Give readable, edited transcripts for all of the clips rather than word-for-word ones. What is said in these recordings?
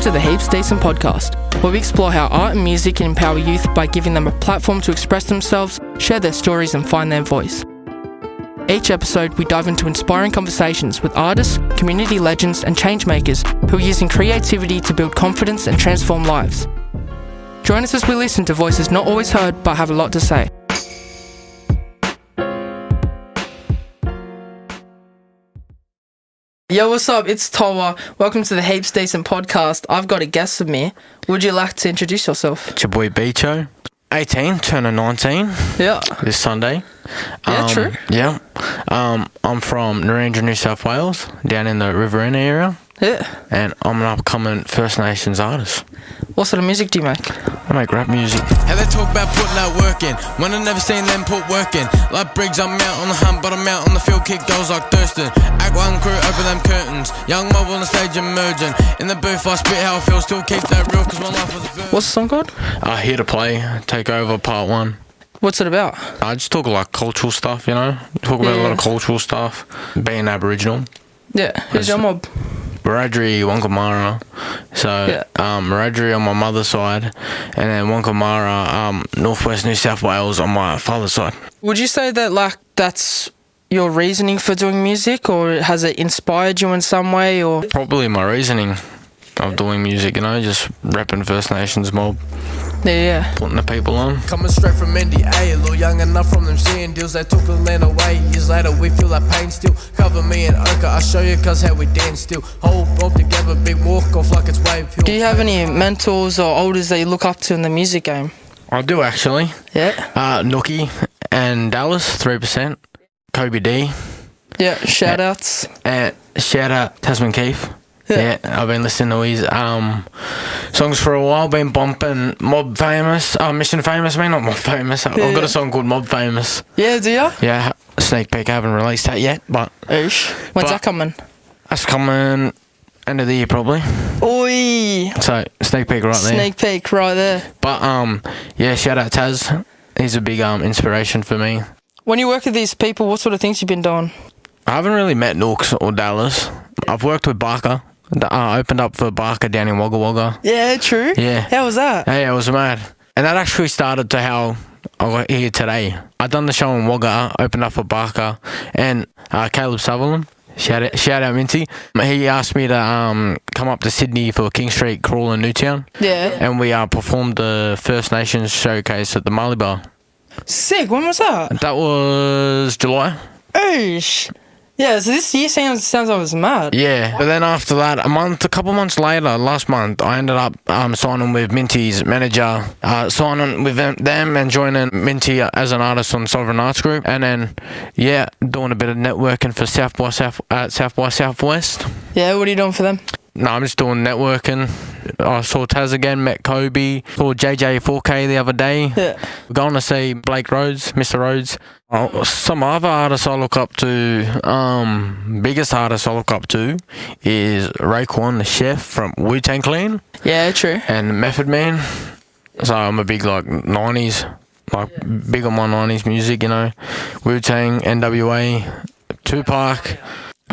to the Heaps Decent podcast, where we explore how art and music can empower youth by giving them a platform to express themselves, share their stories and find their voice. Each episode, we dive into inspiring conversations with artists, community legends and changemakers who are using creativity to build confidence and transform lives. Join us as we listen to voices not always heard but have a lot to say. Yo, what's up? It's TOAH. Welcome to the Heaps Decent podcast. I've got a guest with me. Would you like to introduce yourself? It's your boy Beacho. 18, turning 19. Yeah. This Sunday. Yeah, true. Yeah. I'm from Narrandera, New South Wales, down in the Riverina area. Yeah. And I'm an upcoming First Nations artist. What sort of music do you make? I make rap music. How they talk about putting that work in, when I never seen them put work in. Like Briggs, I'm out on the hunt, but I'm out on the field, kick goals like Thurston. Act one crew, open them curtains. Young mob on the stage emerging. In the booth, I spit how I feel, still keep that real, cause my life was a bird. What's the song called? Here to Play, Take Over, Part 1. What's it about? I just talk like cultural stuff, you know? Talk about a lot of cultural stuff. Being Aboriginal. Yeah. Who's your mob? Wiradjuri, Wangkamurra. So, Wiradjuri on my mother's side, and then Wangkamurra, northwest New South Wales on my father's side. Would you say that that's your reasoning for doing music, or has it inspired you in some way, or? Probably my reasoning of doing music, you know, just repping First Nations mob. Yeah. Putting the people on. Coming straight from NDA, a little young enough from them seeing deals. They took the land away, years later we feel that pain still. Cover me in ochre, I'll show you cause how we dance still. Whole mob together, big walk off like it's wave. Do you have any mentors or elders that you look up to in the music game? I do actually. Yeah. Nookie and Dallas, 3%. Kobe D. Yeah, shout outs. And shout out Tasman Keith. Yeah, I've been listening to his songs for a while, been bumping Mob Famous, Mission Famous, not Mob Famous. I've got a song called Mob Famous. Yeah, do ya? Yeah, sneak peek, I haven't released that yet, but... Oosh. When's that coming? That's coming end of the year, probably. Oi! So, sneak peek right there. Sneak peek right there. But, yeah, shout out Taz. He's a big inspiration for me. When you work with these people, what sort of things you been doing? I haven't really met Nooks or Dallas. I've worked with Barker. Opened up for Barker down in Wagga Wagga. Yeah, true. Yeah. How was that? Hey, it was mad. And that actually started to how I got here today. I done the show in Wagga, opened up for Barker, and Caleb Sutherland, shout out Minty. He asked me to come up to Sydney for King Street Crawl in Newtown. Yeah. And we performed the First Nations showcase at the Marley Bar. Sick. When was that? That was July. Oosh. Yeah, so this year sounds like it was mad. Yeah, but then after that, a couple months later, last month, I ended up signing with Minty's manager, signing with them and joining Minty as an artist on Sovereign Arts Group, and then, yeah, doing a bit of networking for South by Southwest. Yeah, what are you doing for them? No, I'm just doing networking. I saw Taz again, met Kobe, saw JJ4K the other day. Yeah. We're going to see Blake Rhodes, Mr. Rhodes. Some other artists I look up to, biggest artist I look up to is Raekwon, the chef from Wu-Tang Clan. Yeah, true. And Method Man. So I'm a big 90s, big on my 90s music, you know. Wu-Tang, NWA, Tupac.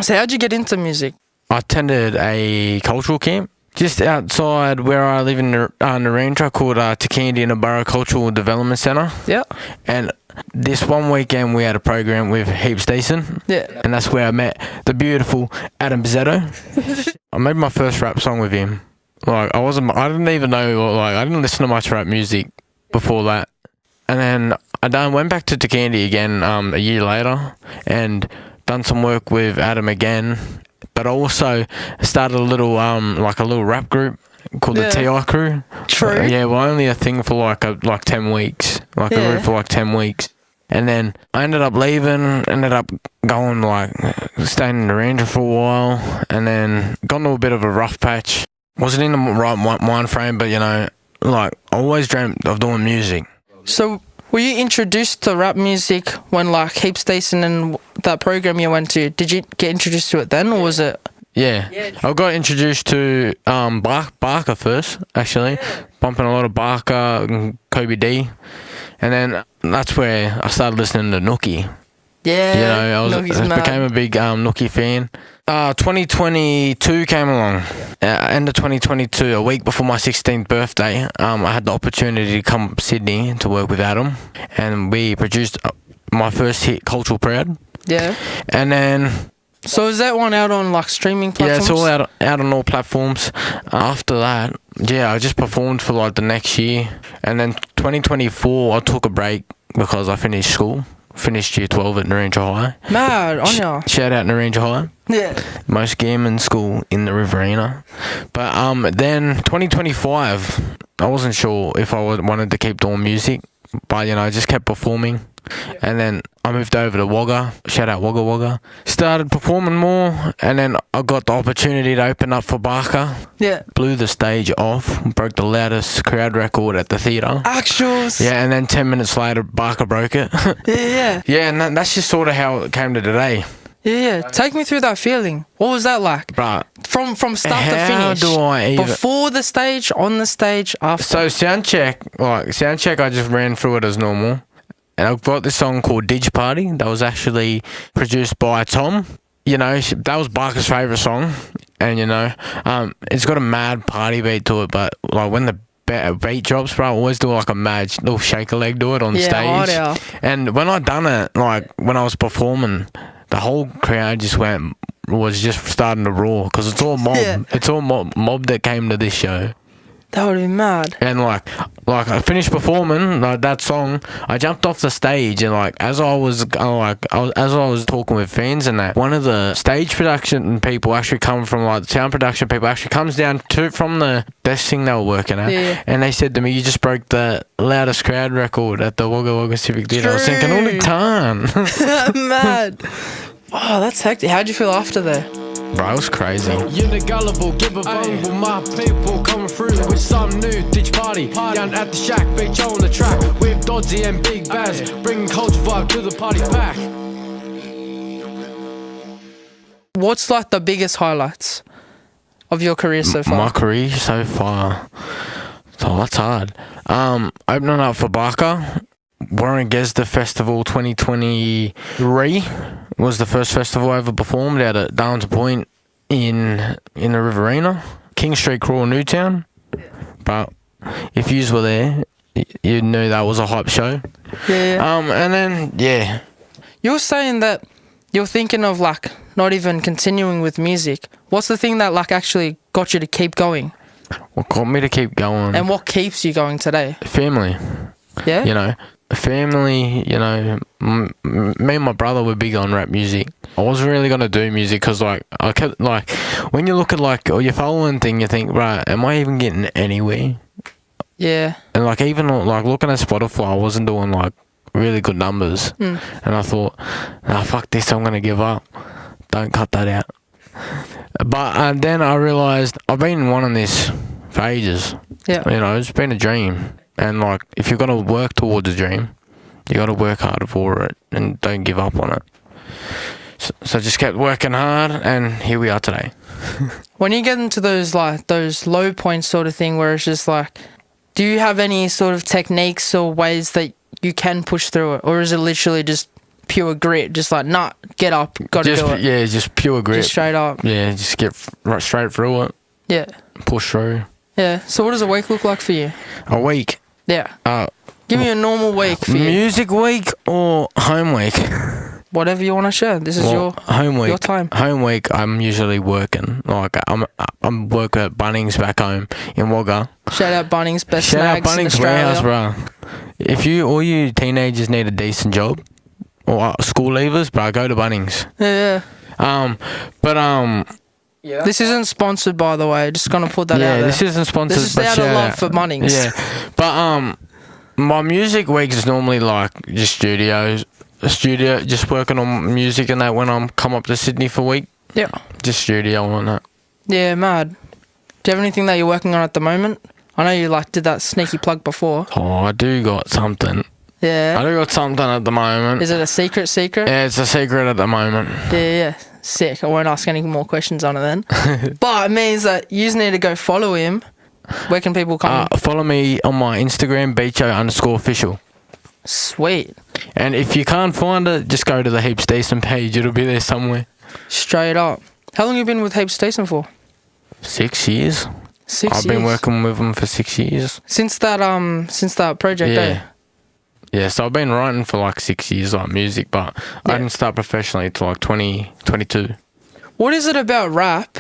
So how'd you get into music? I attended a cultural camp just outside where I live in Narrandera called Takandi Cultural Development Centre. Yeah. And this one weekend we had a program with Heaps Decent. Yeah. And that's where I met the beautiful Adam Beacho. I made my first rap song with him. I didn't even know, I didn't listen to much rap music before that. And then I went back to Takandi again a year later and done some work with Adam again. But I also started a little rap group called the TOAH crew. True. Yeah, well, only a thing for like 10 weeks. A group for 10 weeks. And then I ended up leaving, ended up going staying in Narrandera for a while, and then got into a bit of a rough patch. Wasn't in the right mind frame, but you know, I always dreamt of doing music. So were you introduced to rap music when Heaps Decent and that program you went to? Did you get introduced to it then, or was it? Yeah, I got introduced to Barker first, actually, bumping a lot of Barker and Kobe D, and then that's where I started listening to Nookie. Yeah. You know, I Nookie's mad. became a big Nookie fan. 2022 came along. End of 2022, a week before my 16th birthday, I had the opportunity to come to Sydney to work with Adam, and we produced my first hit, Cultural Proud. Yeah. And then... So is that one out on like streaming platforms? Yeah, it's all out on all platforms. After that, I just performed for like the next year. And then 2024, I took a break because I finished school. Finished year 12 at Narrandera High. Mad, on ya. Shout out Narrandera High. Yeah. Most gaming school in the Riverina. But then 2025, I wasn't sure if I wanted to keep doing music. But, you know, I just kept performing. And then I moved over to Wagga. Shout out Wagga Wagga. Started performing more. And then I got the opportunity to open up for Barker. Yeah. Blew the stage off. Broke the loudest crowd record at the theatre. Actuals. Yeah, and then 10 minutes later, Barker broke it. Yeah. Yeah, and that's just sort of how it came to today. Yeah. Take me through that feeling. What was that like? Bruh. From start to How finish. do I even... Before the stage, on the stage, after. So sound check, I just ran through it as normal. And I've got this song called Dig Party that was actually produced by Tom. You know, that was Barker's favourite song. And, you know, it's got a mad party beat to it. But, like, when the beat drops, bro, I always do, like, a mad little shake a leg to it on stage. Yeah. And when I done it, like, when I was performing, the whole crowd was just starting to roar. Because it's all mob. Yeah. It's all mob that came to this show. That would be mad. And like I finished performing like that song, I jumped off the stage, and like as I was talking with fans and that, one of the stage production people actually come from like the sound production people actually comes down from the desk thing they were working at, and they said to me, "You just broke the loudest crowd record at the Wagga Wagga Civic Theatre." I was thinking, all the time. Mad. Oh, that's hectic. How'd you feel after that? Bro, it was crazy. You're the gullible, give a bumble. My people coming through with some new ditch party. Down at the shack, Beacho on the track with Dodgy and Big Baz, bringing culture vibe to the party pack. What's like the biggest highlights of your career so far? My career so far, so that's hard. Opening up for Barker, Warringezda Festival 2023 was the first festival I ever performed out at Darwin's Point in the Riverina, King Street Crawl, Newtown. But if yous were there, you knew that was a hype show. Yeah. And then You're saying that you're thinking of like not even continuing with music. What's the thing that like actually got you to keep going? what got me to keep going? And what keeps you going today? Family. Yeah. You know, family, you know, me and my brother were big on rap music. I wasn't really going to do music because, like, I kept, like, when you look at, like, or you're following thing, you think, right, am I even getting anywhere? Yeah. And, like, even, like, looking at Spotify, I wasn't doing, like, really good numbers. And I thought, fuck this, I'm going to give up. Don't cut that out. But then I realised I've been wanting this for ages. Yeah. You know, it's been a dream. And, like, if you're going to work towards a dream, you got to work hard for it and don't give up on it. So I just kept working hard, and here we are today. When you get into those low points sort of thing where it's just like, do you have any sort of techniques or ways that you can push through it? Or is it literally just pure grit? Just like, nah, get up, got to do it. Yeah, just pure grit. Just straight up. Yeah, just get right straight through it. Yeah. Push through. Yeah. So what does a week look like for you? A week? Yeah. Give me a normal week for you. Music week or home week? Whatever you want to share. This is your home week. Your time. Home week, I'm usually working. Like I'm working at Bunnings back home in Wagga. Shout out Bunnings, best Shout out snags in Bunnings Australia. Warehouse, bro. If all you teenagers need a decent job or school leavers, bro, go to Bunnings. Yeah. Yeah. This isn't sponsored, by the way. Just gonna put that out there. Yeah, this isn't sponsored. This is but out of love for Bunnings. Yeah, but my music week is normally like just studio, just working on music and that when I'm come up to Sydney for a week. Yeah. Just studio on that. Yeah, mad. Do you have anything that you're working on at the moment? I know you did that sneaky plug before. Oh, I do got something. Yeah. I do got something at the moment. Is it a secret? Yeah, it's a secret at the moment. Yeah. Sick. I won't ask any more questions on it then. But it means that you just need to go follow him. Where can people come? Follow me on my Instagram, Beacho _official. Sweet. And if you can't find it, just go to the Heaps Decent page. It'll be there somewhere. Straight up. How long have you been with Heaps Decent for? 6 years. 6 years. I've been working with them for 6 years. Since that project, eh? Yeah, so I've been writing for like 6 years, like music, but I didn't start professionally till like 2022. What is it about rap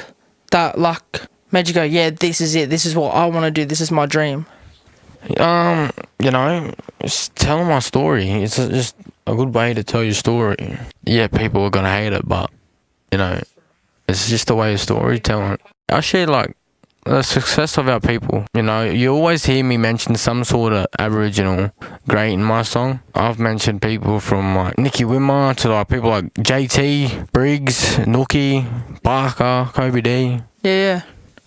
that like made you go, yeah, this is it, this is what I want to do, this is my dream? You know, just telling my story. It's just a good way to tell your story. Yeah, people are gonna hate it, but you know, it's just a way of storytelling. I share like the success of our people. You know, you always hear me mention some sort of Aboriginal great in my song. I've mentioned people from like Nicky Wimmer to like people like JT, Briggs, Nookie, Barker, Kobe D. Yeah.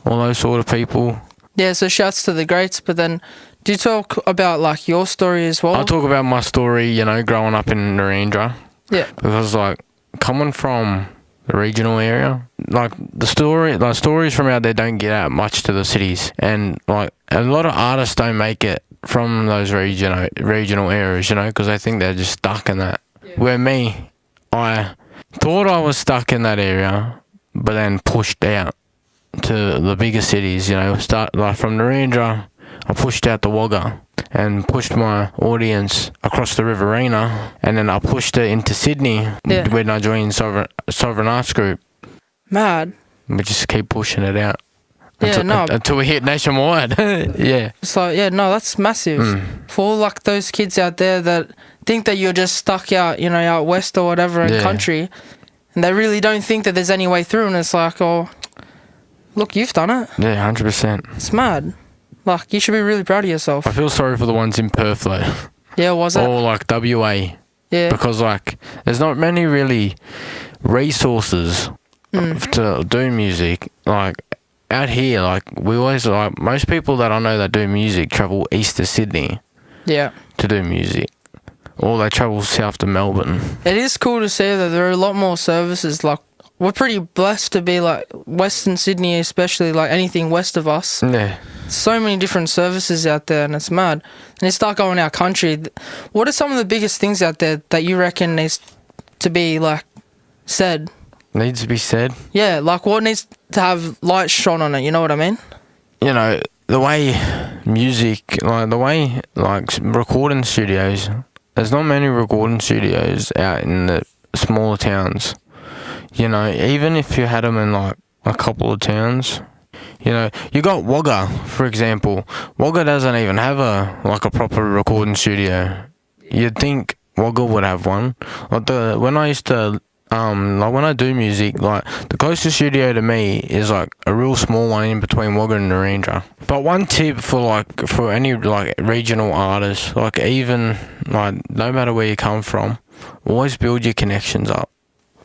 All those sort of people. Yeah, so shouts to the greats, but then do you talk about like your story as well? I talk about my story, you know, growing up in Narrandera. Yeah. Because like coming from the regional area, like stories from out there don't get out much to the cities, and like a lot of artists don't make it from those regional areas, you know, because they think they're just stuck in that. Yeah. Where me, I thought I was stuck in that area, but then pushed out to the bigger cities, you know, start like from Narrandera. I pushed out to Wagga and pushed my audience across the Riverina, and then I pushed it into Sydney when I joined Sovereign Arts Group. Mad. We just keep pushing it out until we hit nationwide. Yeah. It's like, that's massive. For all like those kids out there that think that you're just stuck out, you know, out west or whatever in country, and they really don't think that there's any way through, and it's like, oh, look, you've done it. Yeah, 100%. It's mad. Like, you should be really proud of yourself. I feel sorry for the ones in Perth, though. Yeah, was it? Or, like, WA. Yeah. Because, like, there's not many really resources to do music. Like, out here, like, we always, like, most people that I know that do music travel east to Sydney. Yeah. To do music. Or they travel south to Melbourne. It is cool to see that there are a lot more services. Like, we're pretty blessed to be, like, Western Sydney, especially, like, anything west of us. Yeah. So many different services out there, and it's mad. And you start going our country. What are some of the biggest things out there that you reckon needs to be, like, said? Needs to be said? Yeah, like, what needs to have light shone on it, you know what I mean? You know, the way music, like, the way, like, recording studios, there's not many recording studios out in the smaller towns. You know, even if you had them in, like, a couple of towns, you know, you got Wagga, for example. Wagga doesn't even have a proper recording studio. You'd think Wagga would have one. Like when I used to, like when I do music, like the closest studio to me is like a real small one in between Wagga and Narrandera. But one tip for any like regional artists, like even like no matter where you come from, always build your connections up.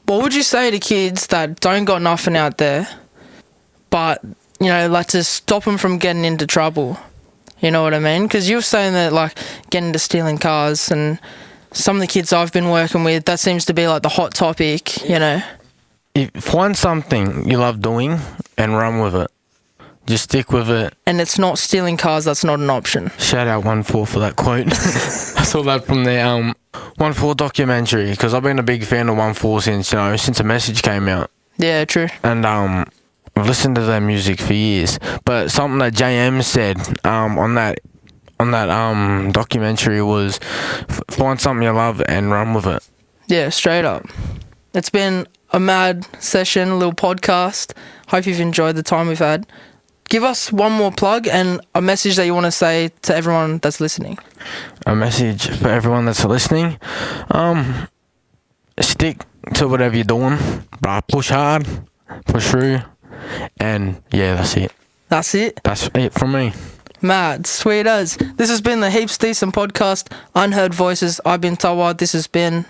What would you say to kids that don't got nothing out there, but, you know, like to stop them from getting into trouble? You know what I mean? Because you were saying that, like, getting into stealing cars, and some of the kids I've been working with, that seems to be, like, the hot topic, you know? Find something you love doing and run with it. Just stick with it. And it's not stealing cars, that's not an option. Shout out 1-4 for that quote. I saw that from the 1-4 documentary, because I've been a big fan of 1-4 since a message came out. Yeah, true. And I've listened to their music for years. But something that JM said on that documentary was find something you love and run with it. Yeah, straight up. It's been a mad session, a little podcast. Hope you've enjoyed the time we've had. Give us one more plug and a message that you want to say to everyone that's listening. A message for everyone that's listening. Stick to whatever you're doing, but push hard, push through, and yeah, that's it. That's it? That's it from me. Mad, sweet as. This has been the Heaps Decent podcast, Unheard Voices. I've been TOAH. This has been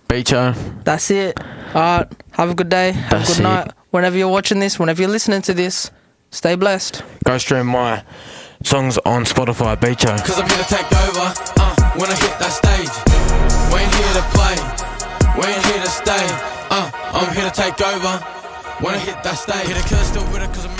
Beacho. That's it. Alright, have a good day, have a good night. Whenever you're watching this, whenever you're listening to this, stay blessed. Go stream my songs on Spotify, Beacho. Cause I'm here to take over, when I hit that stage. We ain't here to play, we ain't here to stay. I'm here to take over, when I hit that stage. Hit a killer still with it cause I'm